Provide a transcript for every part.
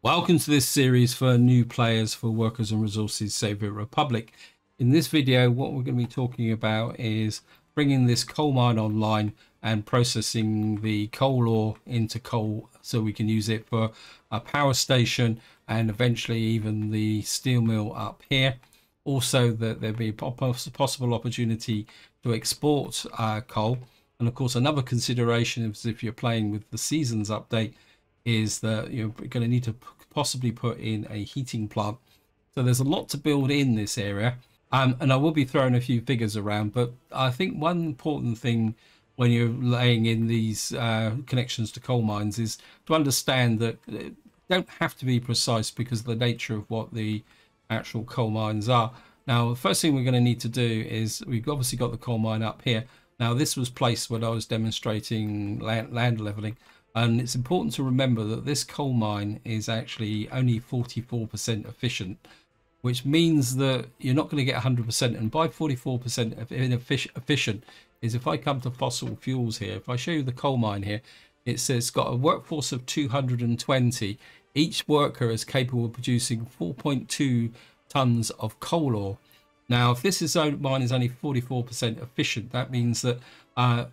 Welcome to this series for new players for Workers and Resources Saviour Republic. In this video, what we're going to be talking about is bringing this coal mine online and processing the coal ore into coal so we can use it for a power station and eventually even the steel mill up here. Also, that there'll be a possible opportunity to export coal. And of course, another consideration is if you're playing with the seasons update is that you're going to need to possibly put in a heating plant. So there's a lot to build in this area, and I will be throwing a few figures around, but I think one important thing when you're laying in these connections to coal mines is to understand that they don't have to be precise because of the nature of what the actual coal mines are. Now, the first thing we're going to need to do is we've obviously got the coal mine up here. Now, this was placed when I was demonstrating land leveling. And it's important to remember that this coal mine is actually only 44% efficient, which means that you're not going to get 100%. And by 44% efficient is if I come to fossil fuels here, if I show you the coal mine here, it says it's got a workforce of 220. Each worker is capable of producing 4.2 tons of coal ore. Now, if this mine is only 44% efficient, that means that our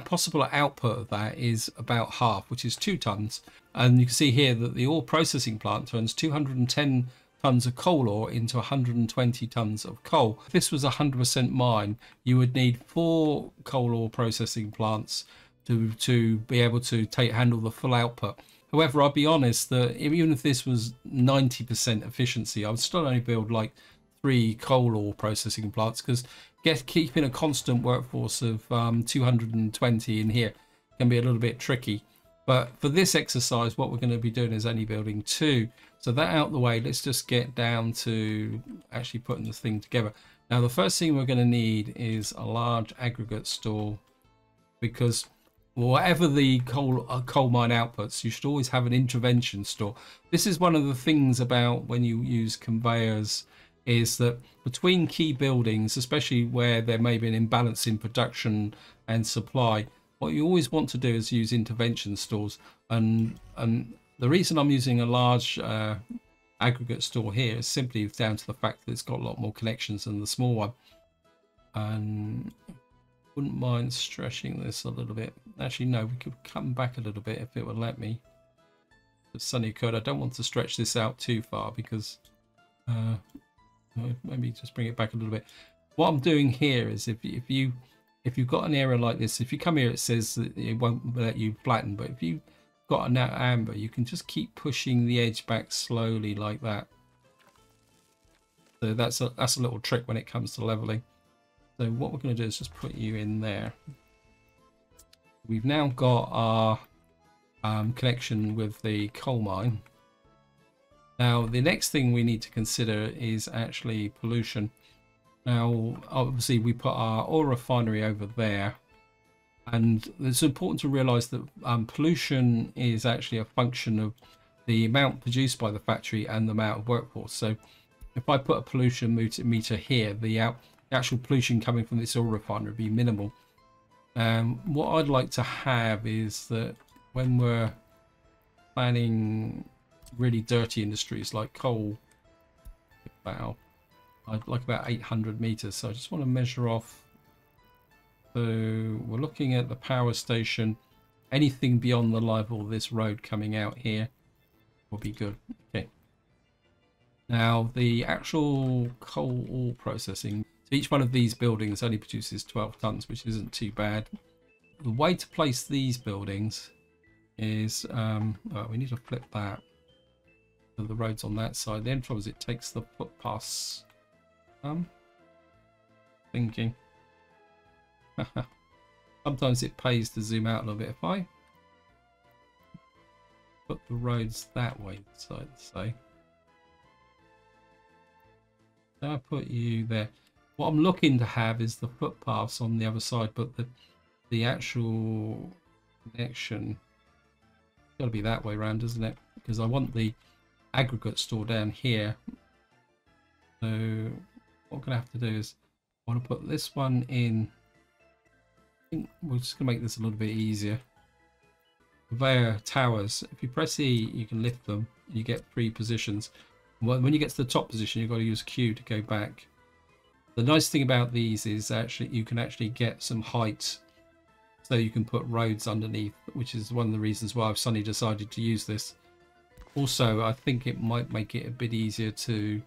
possible output of that is about half, which is 2 tons. And you can see here that the ore processing plant turns 210 tons of coal ore into 120 tons of coal. If this was a 100% mine, you would need 4 coal ore processing plants to be able to handle the full output. However, I'll be honest that even if this was 90% efficiency, I would still only build like 3 coal ore processing plants because keeping a constant workforce of 220 in here can be a little bit tricky. But for this exercise, what we're going to be doing is only building 2. So that out the way, let's just get down to actually putting this thing together. Now, the first thing we're going to need is a large aggregate store, because whatever the coal mine outputs, you should always have an intervention store. This is one of the things about when you use conveyors, is that between key buildings, especially where there may be an imbalance in production and supply, what you always want to do is use intervention stores. And the reason I'm using a large aggregate store here is simply down to the fact that it's got a lot more connections than the small one. And wouldn't mind stretching this a little bit. Actually, no, we could come back a little bit if it would let me. The sunny code, I don't want to stretch this out too far because maybe just bring it back a little bit. What I'm doing here is if you've got an area like this, if you come here, it says that it won't let you flatten, but if you've got an amber, you can just keep pushing the edge back slowly like that. So that's a little trick when it comes to leveling. So what we're going to do is just put you in there. We've now got our connection with the coal mine. Now, the next thing we need to consider is actually pollution. Now, obviously, we put our oil refinery over there, and it's important to realize that pollution is actually a function of the amount produced by the factory and the amount of workforce. So if I put a pollution meter here, the actual pollution coming from this oil refinery would be minimal. What I'd like to have is that when we're planning really dirty industries like coal, I'd like about 800 meters. So I just want to measure off. So we're looking at the power station. Anything beyond the level of this road coming out here will be good. Okay. Now the actual coal ore processing. So each one of these buildings only produces 12 tons, which isn't too bad. The way to place these buildings is well, we need to flip that. So the road's on that side. The trouble is it takes the footpaths. Thinking. Sometimes it pays to zoom out a little bit. If I put the roads that way, so I'd say. So I put you there. What I'm looking to have is the footpaths on the other side, but the actual connection got to be that way around, doesn't it? Because I want the aggregate store down here. So what I'm gonna have to do is I want to put this one in. I think we're just gonna make this a little bit easier. conveyor towers. If you press E, you can lift them. And you get 3 positions. When you get to the top position, you've got to use Q to go back. The nice thing about these is actually you can actually get some height, so you can put roads underneath, which is one of the reasons why I've suddenly decided to use this. Also, I think it might make it a bit easier to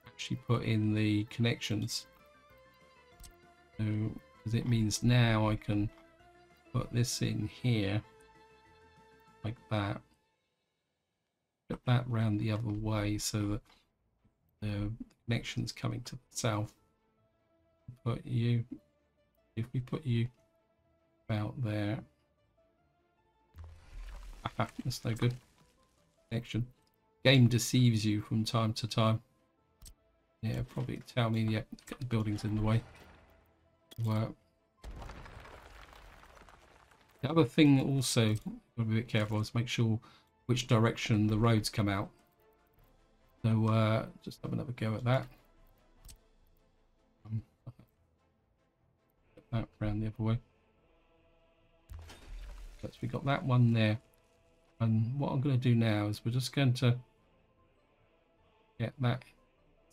actually put in the connections. So, because it means now I can put this in here like that. Put that round the other way so that the connection's coming to the south. Put you, if we put you about there. Aha, that's no good. Connection. Game deceives you from time to time. Yeah, probably tell me, yeah, the building's in the way. Work. The other thing also, got to be a bit careful, is make sure which direction the roads come out. So just have another go at that. Get that round the other way. So we got that one there. And what I'm going to do now is we're just going to get that.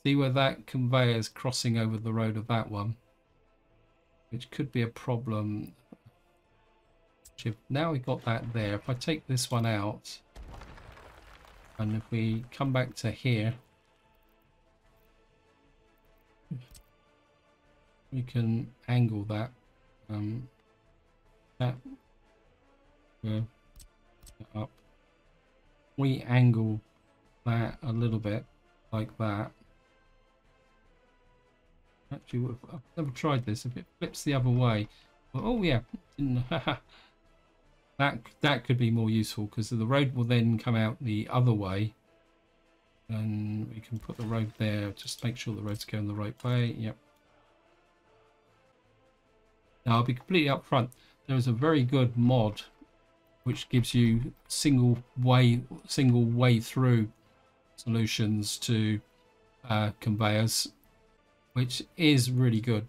See where that conveyor is crossing over the road of that one, which could be a problem. Now we've got that there. If I take this one out, and if we come back to here, we can angle that. That up. We angle that a little bit like that. Actually, I've never tried this. If it flips the other way, well, oh yeah, that could be more useful, because the road will then come out the other way, and we can put the road there. Just make sure the road's going the right way. Yep. Now I'll be completely upfront. There is a very good mod which gives you single way through solutions to conveyors, which is really good.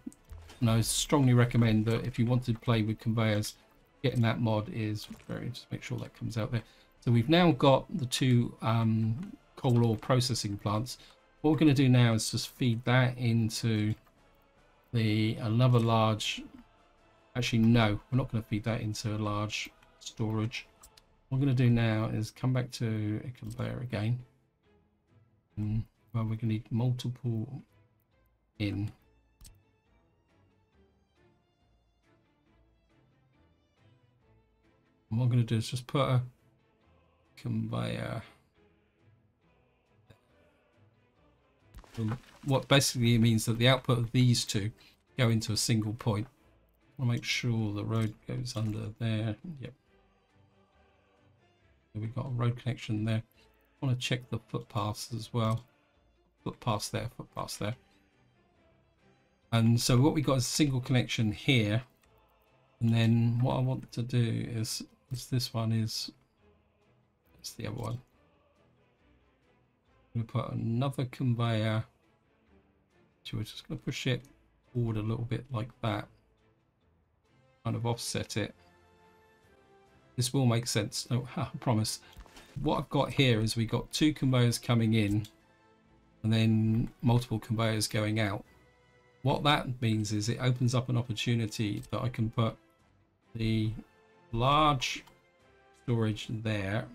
And I strongly recommend that if you want to play with conveyors, getting that mod is very, just make sure that comes out there. So we've now got the 2 coal ore processing plants. What we're going to do now is just feed that into another large, actually no, we're not going to feed that into a large storage. What we're going to do now is come back to a conveyor again. Well, we're going to need multiple in. And what I'm going to do is just put a conveyor. What basically means that the output of these 2 go into a single point. I'll make sure the road goes under there. Yep. So we've got a road connection there. I want to check the footpaths as well. Footpaths there, footpaths there. And so what we got is a single connection here. And then what I want to do is this one is, it's the other one. I'm going to put another conveyor. So we're just going to push it forward a little bit like that. Kind of offset it. This will make sense. No, I promise. What I've got here is we got 2 conveyors coming in and then multiple conveyors going out. What that means is it opens up an opportunity that I can put the large storage there.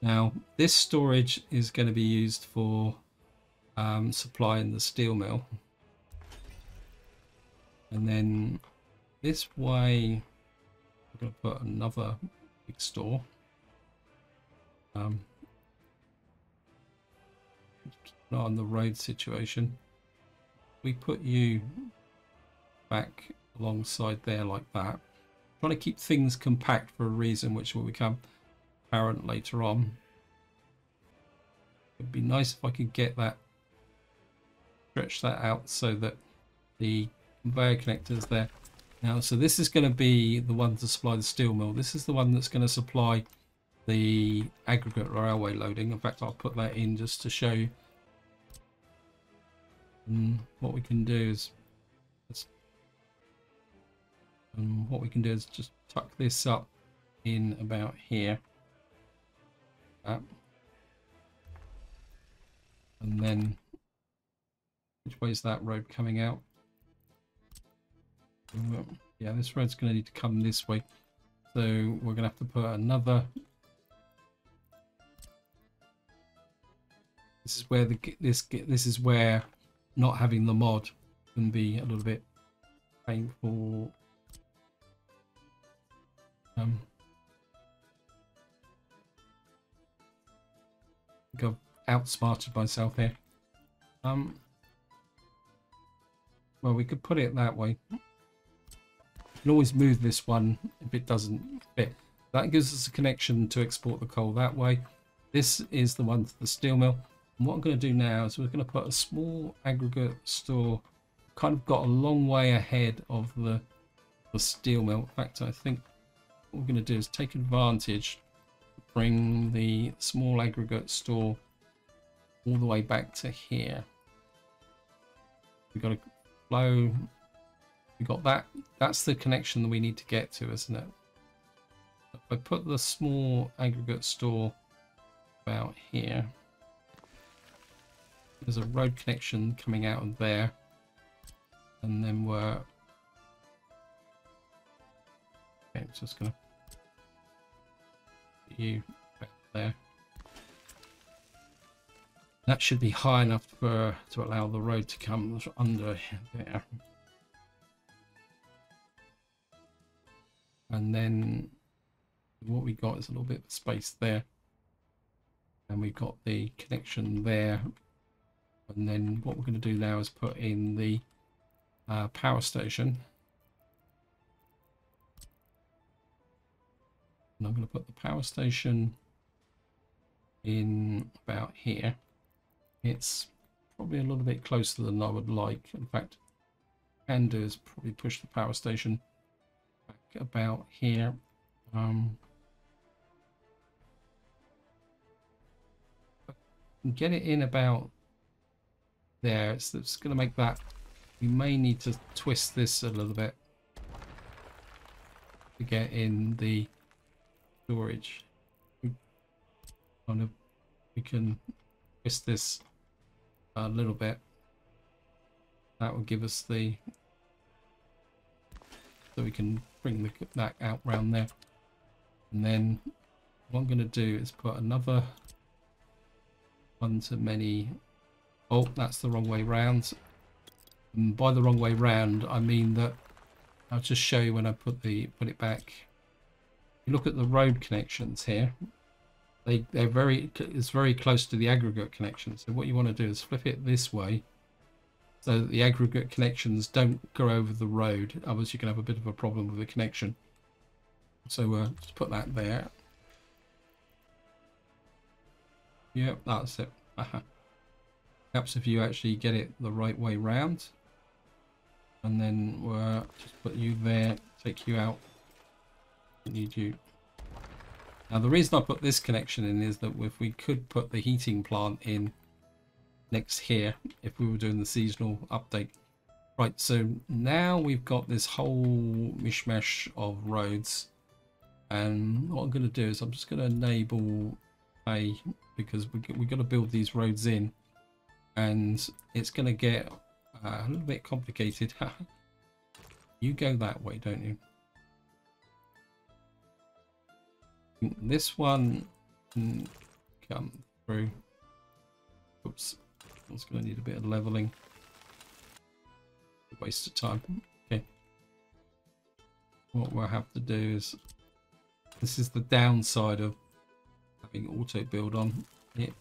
Now this storage is going to be used for supplying the steel mill. And then this way, I'm going to put another big store. Not on the road situation. We put you back alongside there like that. Trying to keep things compact for a reason which will become apparent later on. It'd be nice if I could get that, stretch that out so that the conveyor connectors there. Now, so this is going to be the one to supply the steel mill. This is the one that's going to supply the aggregate railway loading. In fact, I'll put that in just to show you. What we can do is And what we can do is just tuck this up in about here. And then, which way is that road coming out? Yeah, this road's going to need to come this way. So we're going to have to put another. This is where this is where not having the mod can be a little bit painful. I think I've outsmarted myself here. Well, we could put it that way. You can always move this one if it doesn't fit. That gives us a connection to export the coal that way. This is the one to the steel mill. And what I'm going to do now is we're going to put a small aggregate store, kind of got a long way ahead of the steel mill. In fact, I think what we're going to do is take advantage, bring the small aggregate store all the way back to here. We've got a flow. We got that. That's the connection that we need to get to, isn't it? If I put the small aggregate store about here, there's a road connection coming out of there, and then we're okay. It's just gonna put you back there. That should be high enough to allow the road to come under there. And then what we got is a little bit of space there. And we've got the connection there. And then what we're going to do now is put in the power station. And I'm going to put the power station in about here. It's probably a little bit closer than I would like. In fact, what I can do is probably push the power station back about here. Get it in about there. It's going to make that. We may need to twist this a little bit to get in the storage. We can twist this a little bit. That will give us the, so we can bring that out round there. And then what I'm going to do is put another one to many. Oh, that's the wrong way round. And by the wrong way round, I mean that I'll just show you when I put it back. You look at the road connections here. It's very close to the aggregate connection. So what you want to do is flip it this way, so that the aggregate connections don't go over the road. Otherwise, you can have a bit of a problem with the connection. So just put that there. Yep, that's it. Perhaps if you actually get it the right way round, and then we'll just put you there, take you out. Need you. Now the reason I put this connection in is that if we could put the heating plant in next here, if we were doing the seasonal update. Right, so now we've got this whole mishmash of roads, and what I'm going to do is I'm just going to enable A, because we've got to build these roads in, and it's going to get a little bit complicated. You go that way, don't you? This one can come through. Oops, it's going to need a bit of leveling. Waste of time. Okay. What we'll have to do is, this is the downside of having auto build on it.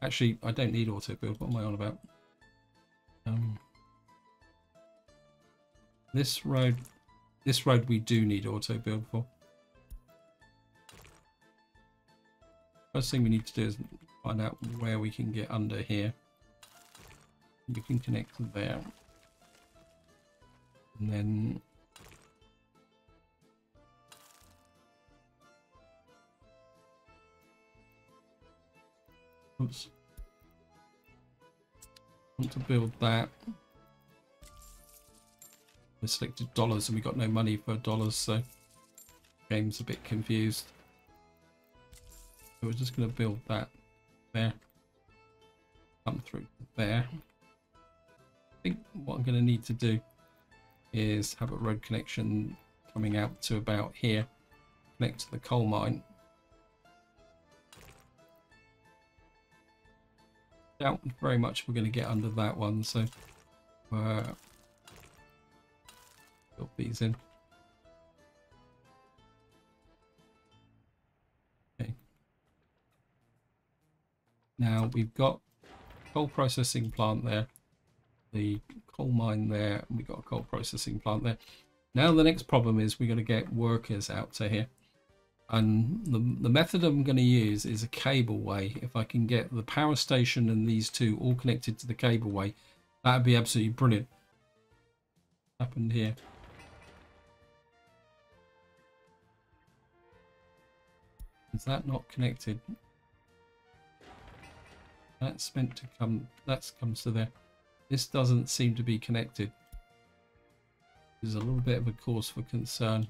Actually, I don't need auto build. What am I on about? This road we do need auto build for. First thing we need to do is find out where we can get under here. You can connect to there. And then oops. Want to build that. I selected dollars and we got no money for dollars, so game's a bit confused. So we're just going to build that there, come through there. I think what I'm going to need to do is have a road connection coming out to about here, connect to the coal mine. Doubt very much we're going to get under that one, so build these in. Okay. Now we've got coal processing plant there, the coal mine there, and we've got a coal processing plant there. Now the next problem is we're going to get workers out to here. And the method I'm going to use is a cableway. If I can get the power station and these two all connected to the cableway, that would be absolutely brilliant. What happened here? Is that not connected? That's meant to come, that comes to there. This doesn't seem to be connected. There's a little bit of a cause for concern.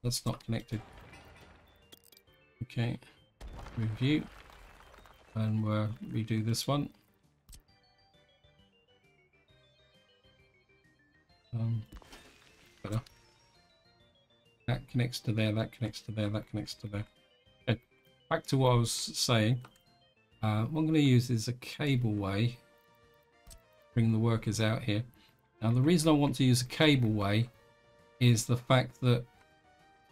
That's not connected. Okay, review, and we'll redo this one. Better. That connects to there, that connects to there, that connects to there. Okay, back to what I was saying. What I'm going to use is a cableway. Bring the workers out here. Now the reason I want to use a cableway is the fact that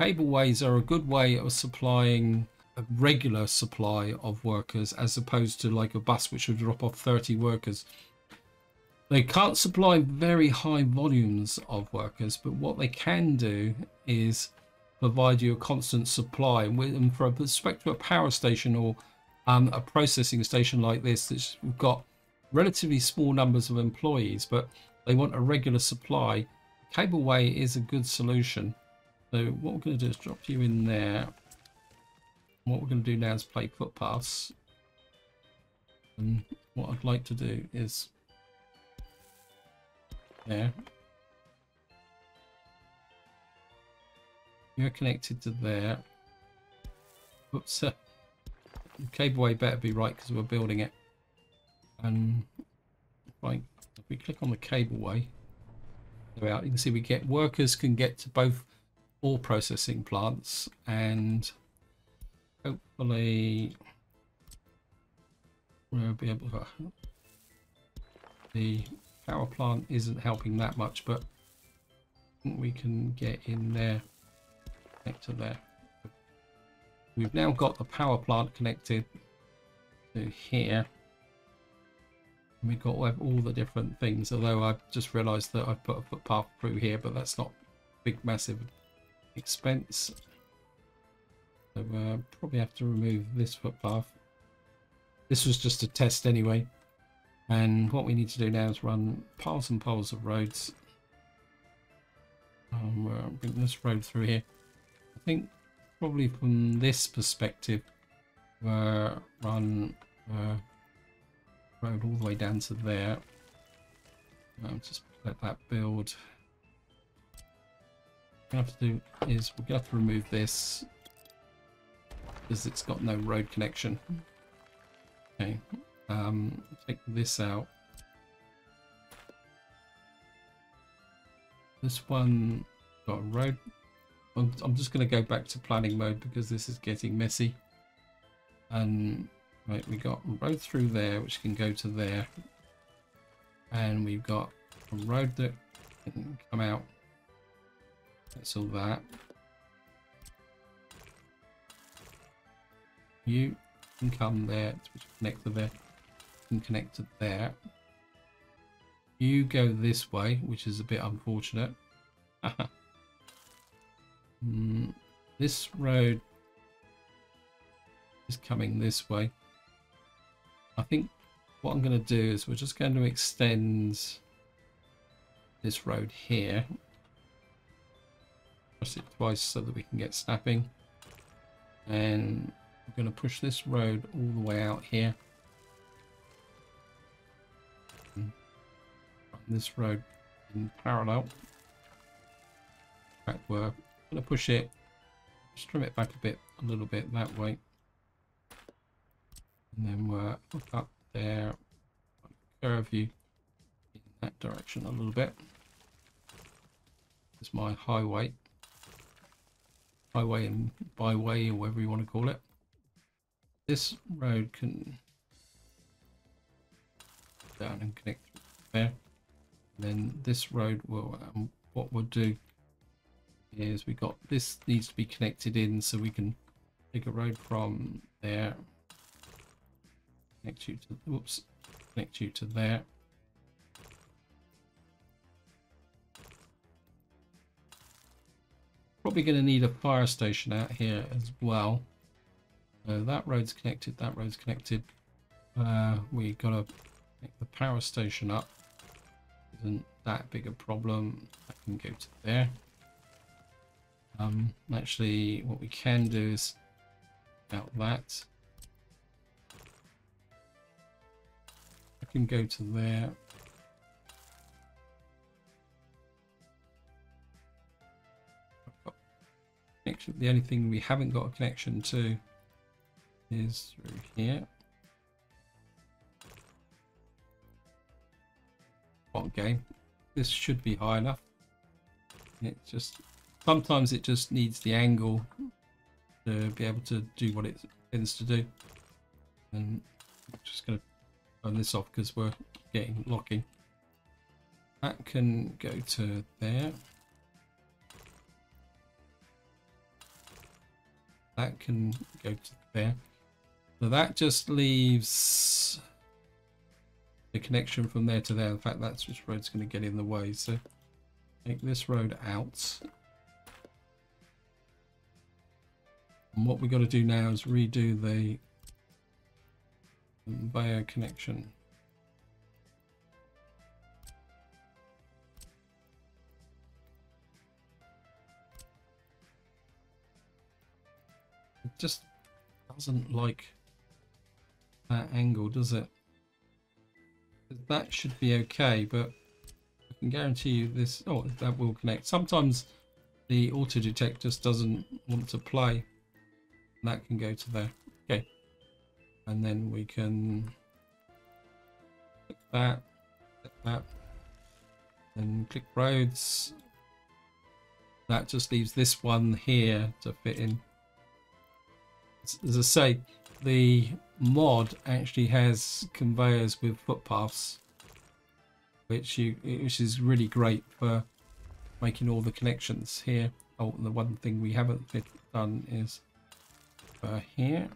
cableways are a good way of supplying a regular supply of workers as opposed to like a bus which would drop off 30 workers. They can't supply very high volumes of workers, but what they can do is provide you a constant supply. And from a perspective of a power station or a processing station like this, we've got relatively small numbers of employees, but they want a regular supply. Cableway is a good solution. So what we're going to do is drop you in there. What we're going to do now is play footpaths. And what I'd like to do is there. You're connected to there. Oops. The cableway better be right because we're building it. And right, if we click on the cableway, you can see we get workers can get to both ore processing plants, and hopefully we'll be able to. The power plant isn't helping that much, but I think we can get in there, connect to there. We've now got the power plant connected to here. And we've got all the different things, although I've just realized that I've put a footpath through here, but that's not big massive expense. So probably have to remove this footpath. This was just a test anyway, and what we need to do now is run piles and piles of roads. We'll bring this road through here. I think probably from this perspective run road all the way down to there. Just let that build. What we have to do is we're going to have to remove this because it's got no road connection. Okay, take this out. This one got a road. I'm just going to go back to planning mode because this is getting messy. And right, we got a road through there which can go to there, and we've got a road that can come out. That's all that. You can come there, which connect to there, can connect to there. You go this way, which is a bit unfortunate. This road is coming this way. I think what I'm going to do is we're just going to extend this road here. Press it twice so that we can get snapping. And we're going to push this road all the way out here. this road in parallel. In fact, we're going to push it, trim it back a little bit that way. And then we're up there, curve you in that direction a little bit. It's my highway and byway, or whatever you want to call it. This road can down and connect there. And then this road will, what we'll do is we got this needs to be connected in, so we can take a road from there, connect you to there. Probably going to need a fire station out here as well. So that road's connected, that road's connected. We got to make the power station up. Isn't that big a problem? I can go to there. Actually, what we can do is about that. I can go to there. The only thing we haven't got a connection to is through here. What game? This should be high enough. It just sometimes it just needs the angle to be able to do what it tends to do. And I'm just going to turn this off because we're getting locking. That can go to there. That can go to there. So that just leaves the connection from there to there. In fact, that's which road's going to get in the way. So take this road out. And what we've got to do now is redo the conveyor connection. It just doesn't like that angle, does it? That should be okay, but I can guarantee you this. Oh, that will connect. Sometimes the auto detect just doesn't want to play. That can go to there. Okay, and then we can click that, and click roads. That just leaves this one here to fit in. As I say, the mod actually has conveyors with footpaths, which is really great for making all the connections here. Oh, the one thing we haven't done is here,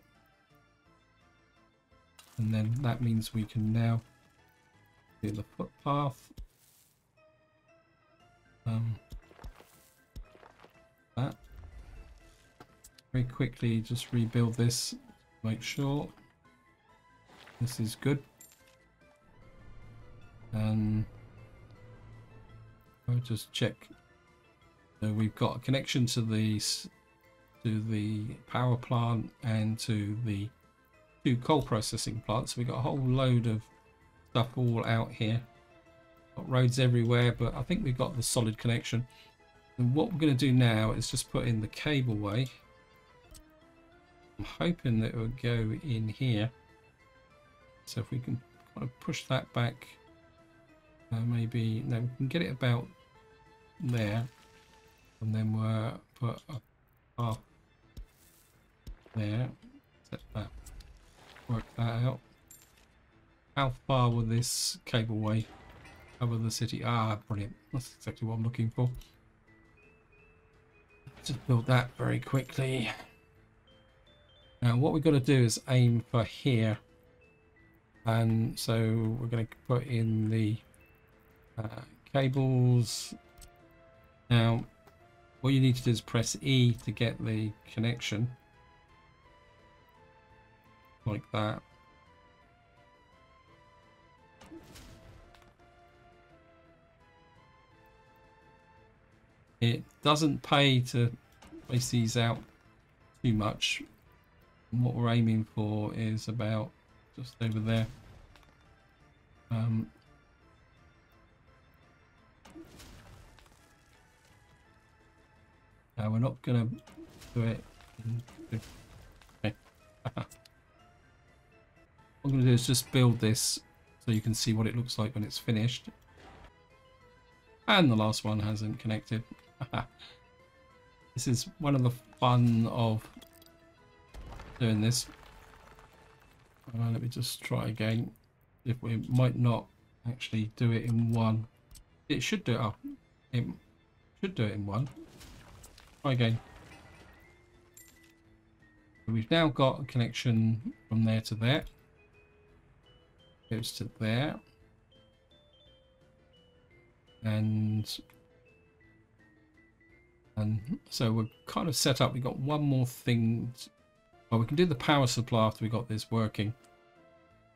and then that means we can now do the footpath. That very quickly, just rebuild this, make sure this is good, and I'll just check. So we've got a connection to the power plant and to the two coal processing plants. So we've got a whole load of stuff all out here. Got roads everywhere, but I think we've got the solid connection. And what we're going to do now is just put in the cableway. I'm hoping that it will go in here. So if we can kind of push that back, maybe no, we can get it about there, and then we'll put a path there. Set that, work that out. How far will this cableway cover the city? Ah, brilliant! That's exactly what I'm looking for. Just build that very quickly. Now what we've got to do is aim for here, and so we're going to put in the cables. Now what you need to do is press E to get the connection, like that. It doesn't pay to place these out too much. And what we're aiming for is about just over there. We're not going to do it. Okay. What I'm going to do is just build this so you can see what it looks like when it's finished. And the last one hasn't connected. This is one of the fun of doing this. Let me just try again. If we might not actually do it in one. It should do it. Oh, it should do it in one. Try again. We've now got a connection from there to there. Goes to there. And so we're kind of set up. We've got one more thing. Well, we can do the power supply after we got this working.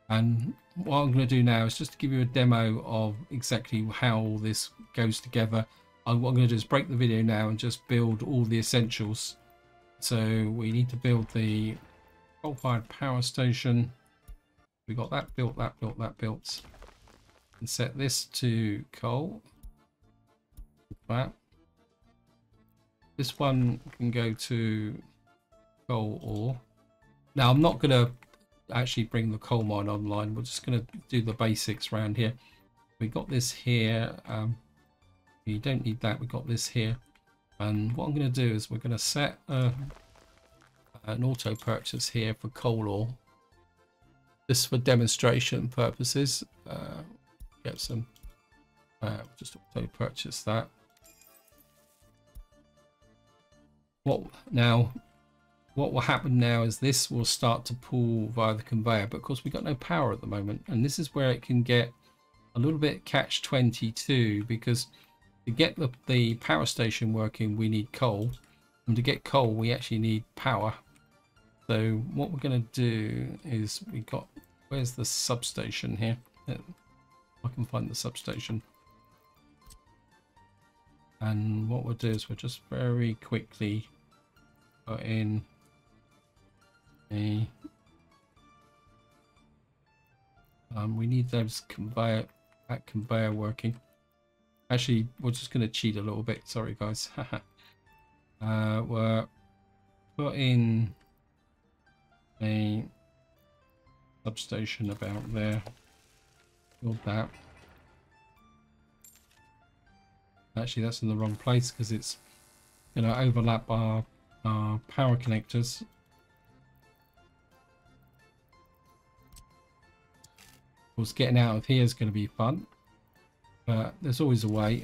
And what I'm going to do now is just to give you a demo of exactly how all this goes together. What I'm going to do is break the video now and just build all the essentials. So we need to build the coal-fired power station. We got that built, that built. And set this to coal. That. This one can go to coal ore. Now I'm not going to actually bring the coal mine online. We're just going to do the basics around here. We got this here. You don't need that. We got this here. And what I'm going to do is we're going to set an auto purchase here for coal ore. Just for demonstration purposes. Get some. Just auto purchase that. What will happen now is this will start to pull via the conveyor, but of course we've got no power at the moment, and this is where it can get a little bit catch-22, because to get the power station working we need coal, and to get coal we actually need power. So what we're going to do is where's the substation here? I can find the substation. And what we'll do is we'll just very quickly put in a we need that conveyor working. Actually, we're just going to cheat a little bit. Sorry, guys. We're put in a substation about there. Build that. Actually, that's in the wrong place because it's going to overlap our power connectors. Of course, getting out of here is going to be fun, but there's always a way.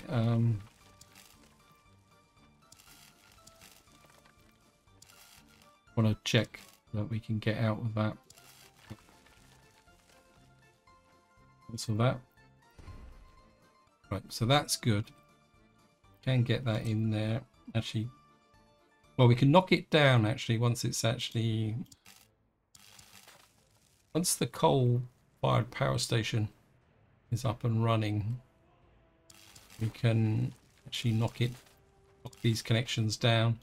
Want to check that we can get out of that. So that. Right, so that's good. Can get that in there. Actually, well, we can knock it down actually once the coal-fired power station is up and running. We can actually knock these connections down.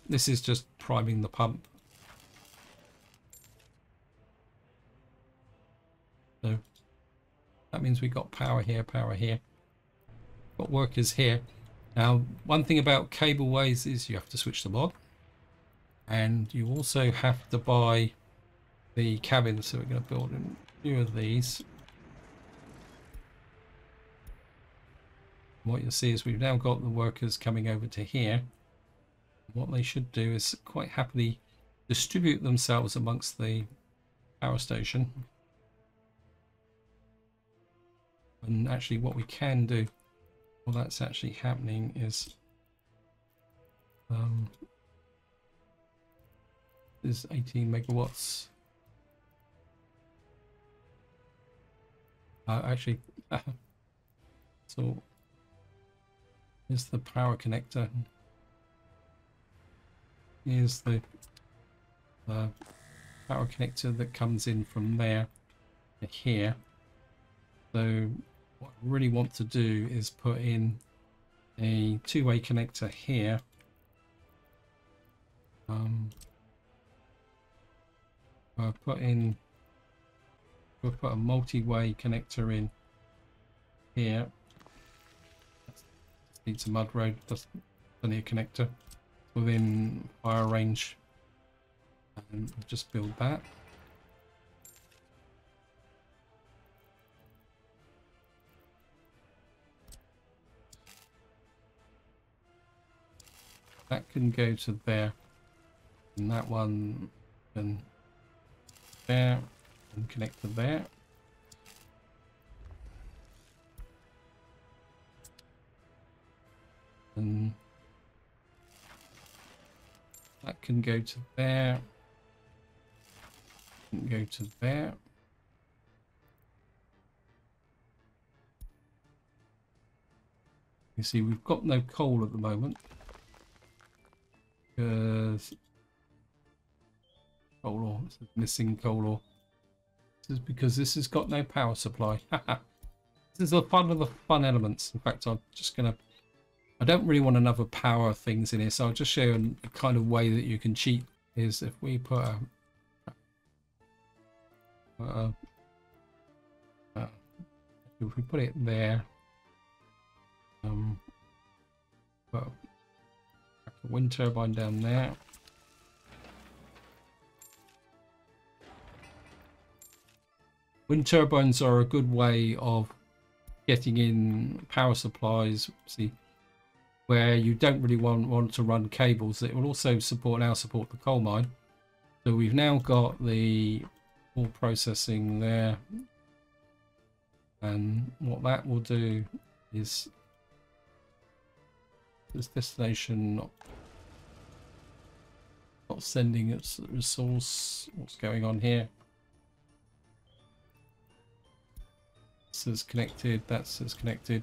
This is just priming the pump. So that means we got power here, got workers here. Now, one thing about Cableways is you have to switch them on, and you also have to buy the cabins. So we're going to build a few of these. What you'll see is we've now got the workers coming over to here. What they should do is quite happily distribute themselves amongst the power station. And actually what we can do, well, that's actually happening is there's 18 megawatts. Actually, so here's the power connector. Here's the power connector that comes in from there to here. So what I really want to do is put in a two-way connector here. We'll put a multi-way connector in here. Needs a mud road. plenty of connector within fire range, and just build that. That can go to there, and that one can there and connect to there. And that can go to there, can go to there. You see, we've got no coal at the moment because coal ore, this is missing coal ore. This is because this has got no power supply. This is one of the fun elements. In fact, I'm just gonna, I don't really want another power things in here, so I'll just show you a kind of way that you can cheat. Is if we put if we put it there, put a wind turbine down there. Wind turbines are a good way of getting in power supplies. See, where you don't really want to run cables. It will also support the coal mine. So we've now got the all processing there, and what that will do is this destination not sending its resource. What's going on here? This is connected, that's connected.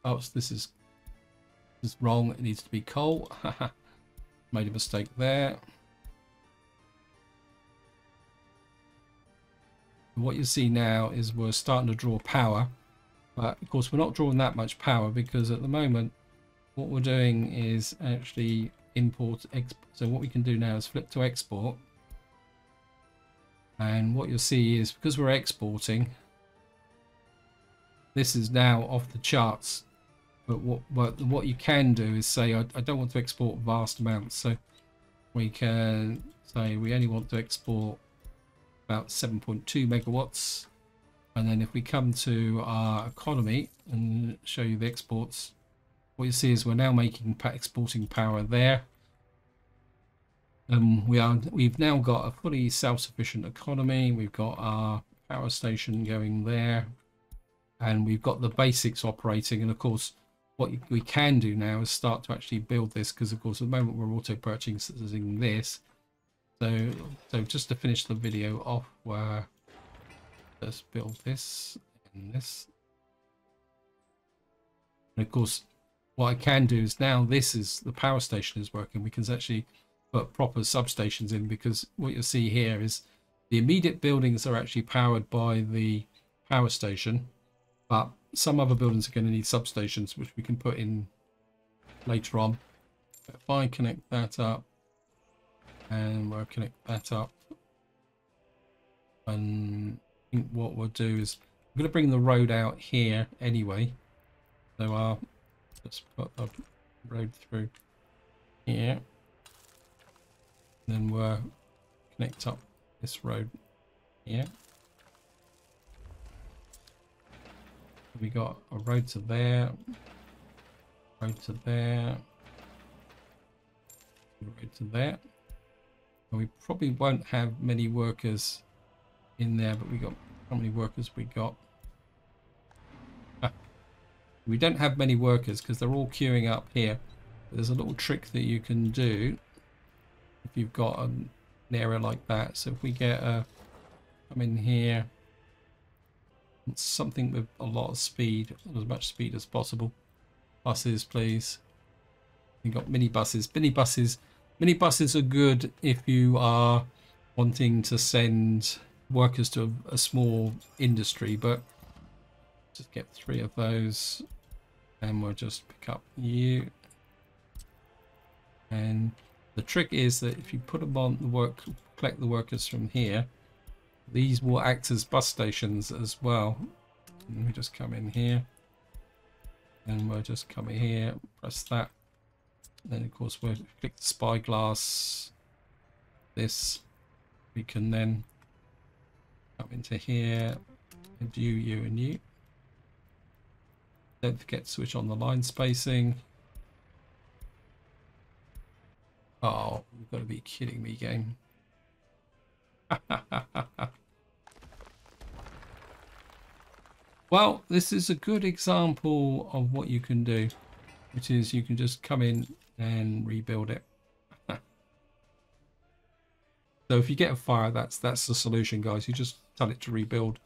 Oh, so this is wrong. It needs to be coal. Made a mistake there. And what you see now is we're starting to draw power, but of course we're not drawing that much power because at the moment what we're doing is actually import export. So what we can do now is flip to export, and what you'll see is because we're exporting, this is now off the charts. But what you can do is say, I don't want to export vast amounts, so we can say we only want to export about 7.2 megawatts, and then if we come to our economy and show you the exports, what you see is we're now exporting power there. We've now got a fully self-sufficient economy. We've got our power station going there, and we've got the basics operating. And of course, what we can do now is start to actually build this, because of course at the moment we're auto purchasing this. So just to finish the video off, let's build this and this. And of course what I can do is now this is the power station is working. We can actually put proper substations in, because what you'll see here is the immediate buildings are actually powered by the power station, but some other buildings are going to need substations, which we can put in later on. If I connect that up, and we'll connect that up, and I think what we'll do is I'm going to bring the road out here anyway. So let's put the road through here, and then we'll connect up this road here. We got a road to there, road to there, road to there. And we probably won't have many workers in there, but we got, how many workers we got? We don't have many workers because they're all queuing up here. There's a little trick that you can do if you've got an area like that. So if we get come in here, something with a lot of speed, as much speed as possible. Buses, please. You've got mini buses. Mini buses are good if you are wanting to send workers to a small industry, but just get 3 of those, and we'll just pick up you. And the trick is that if you put them on the collect the workers from here, these will act as bus stations as well. And we just come in here, and we'll just come in here, press that. Then of course we'll click the spyglass. This, we can then come into here and view you and you. Don't forget to switch on the line spacing. Oh, you've got to be kidding me, game. Well, this is a good example of what you can do, which is you can just come in and rebuild it. So if you get a fire, that's the solution, guys. You just tell it to rebuild.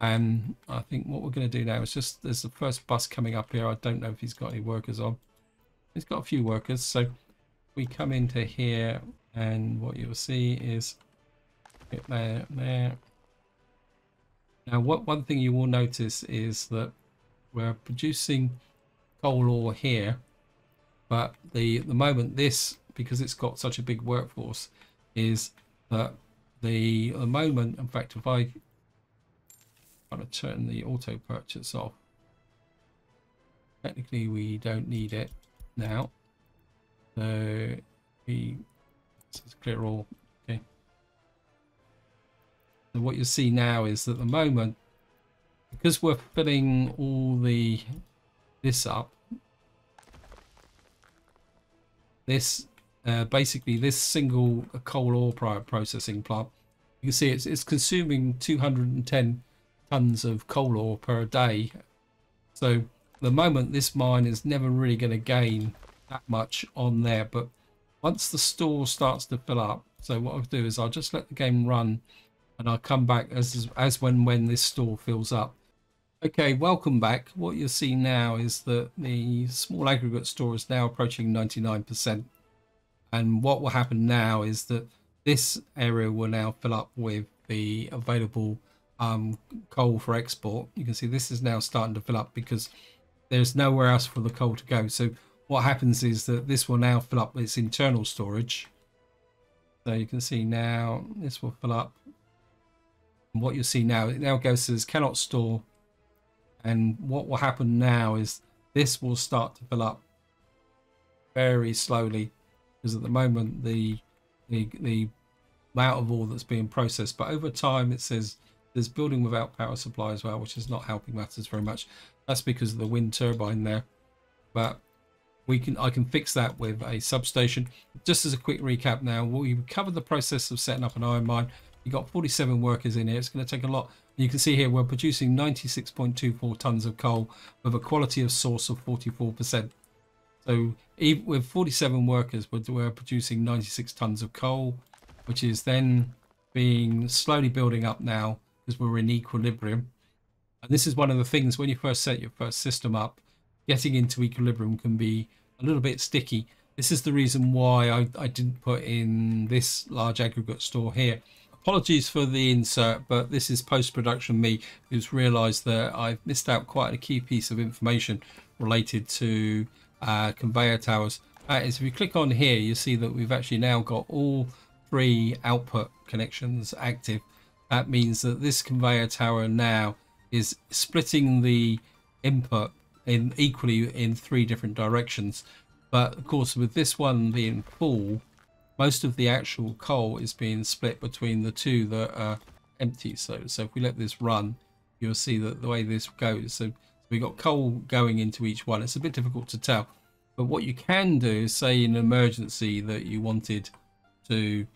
And I think what we're going to do now is just, there's the first bus coming up here. I don't know if he's got any workers on. He's got a few workers. So we come into here, and what you'll see is there. Now, one thing you will notice is that we're producing coal ore here, but the moment this, because it's got such a big workforce, is that the moment, in fact, if I want to turn the auto purchase off, technically we don't need it now. So let's clear all. Okay. So what you see now is that at the moment, because we're filling all this up, this basically this single coal ore processing plant, you can see it's consuming 210 tons of coal ore per day. So at the moment this mine is never really going to gain that much on there, but once the store starts to fill up, so what I'll do is I'll just let the game run, and I'll come back as when this store fills up. Okay, welcome back. What you'll see now is that the small aggregate store is now approaching 99%. And what will happen now is that this area will now fill up with the available coal for export. You can see this is now starting to fill up because there's nowhere else for the coal to go. So what happens is that this will now fill up with its internal storage. So you can see now this will fill up. And what you'll see now, it now goes to this cannot store. And what will happen now is this will start to fill up very slowly, because at the moment the amount of ore that's being processed, but over time it says there's building without power supply as well, which is not helping matters very much. That's because of the wind turbine there, but I can fix that with a substation. Just as a quick recap now, we covered the process of setting up an iron mine. You've got 47 workers in here. It's going to take a lot. You can see here we're producing 96.24 tons of coal with a quality of source of 44%. So even with 47 workers, we're producing 96 tons of coal, which is then being slowly building up now because we're in equilibrium. And this is one of the things when you first set your first system up, getting into equilibrium can be a little bit sticky. This is the reason why I didn't put in this large aggregate store here. Apologies for the insert, but this is post-production me who's realized that I've missed out quite a key piece of information related to conveyor towers. Is if you click on here, you see that we've actually now got all 3 output connections active. That means that this conveyor tower now is splitting the input equally in 3 different directions. But of course, with this one being full, most of the actual coal is being split between the 2 that are empty. So if we let this run, you'll see that the way this goes. So we've got coal going into each one. It's a bit difficult to tell. But what you can do is say in an emergency that you wanted to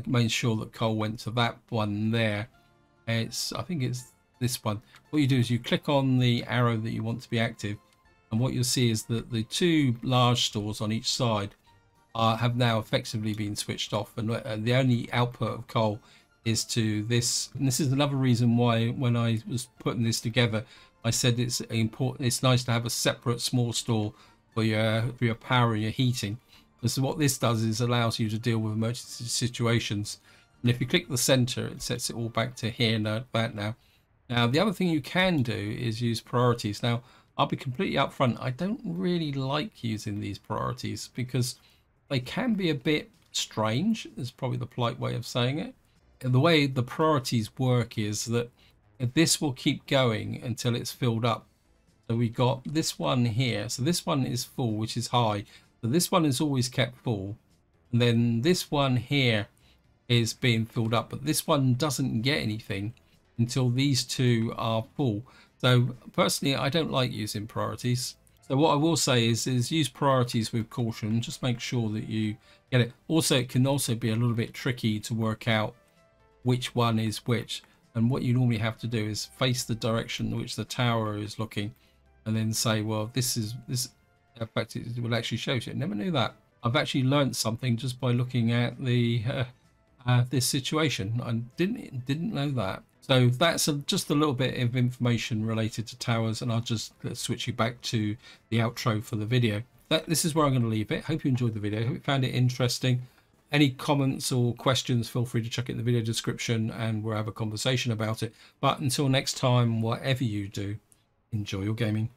make sure that coal went to that one there. I think it's this one. What you do is you click on the arrow that you want to be active, and what you'll see is that the 2 large stores on each side have now effectively been switched off, and the only output of coal is to this. And this is another reason why when I was putting this together, I said it's important. It's nice to have a separate small store for your power and your heating. So what this does is allows you to deal with emergency situations. And if you click the center, it sets it all back to here and that now. Now the other thing you can do is use priorities. Now I'll be completely upfront. I don't really like using these priorities because they can be a bit strange, is probably the polite way of saying it. And the way the priorities work is that this will keep going until it's filled up. So we got this one here. So this one is full, which is high. So this one is always kept full. And then this one here is being filled up, but this one doesn't get anything until these two are full. So personally, I don't like using priorities. So what I will say is use priorities with caution. Just make sure that you get it. Also, it can also be a little bit tricky to work out which one is which. And what you normally have to do is face the direction which the tower is looking, and then say, well, this is this. In fact, it will actually show you. I never knew that. I've actually learned something just by looking at the this situation. I didn't know that. So that's just a little bit of information related to towers, and I'll just switch you back to the outro for the video. This is where I'm going to leave it. Hope you enjoyed the video. Hope you found it interesting. Any comments or questions, feel free to check it in the video description and we'll have a conversation about it. But until next time, whatever you do, enjoy your gaming.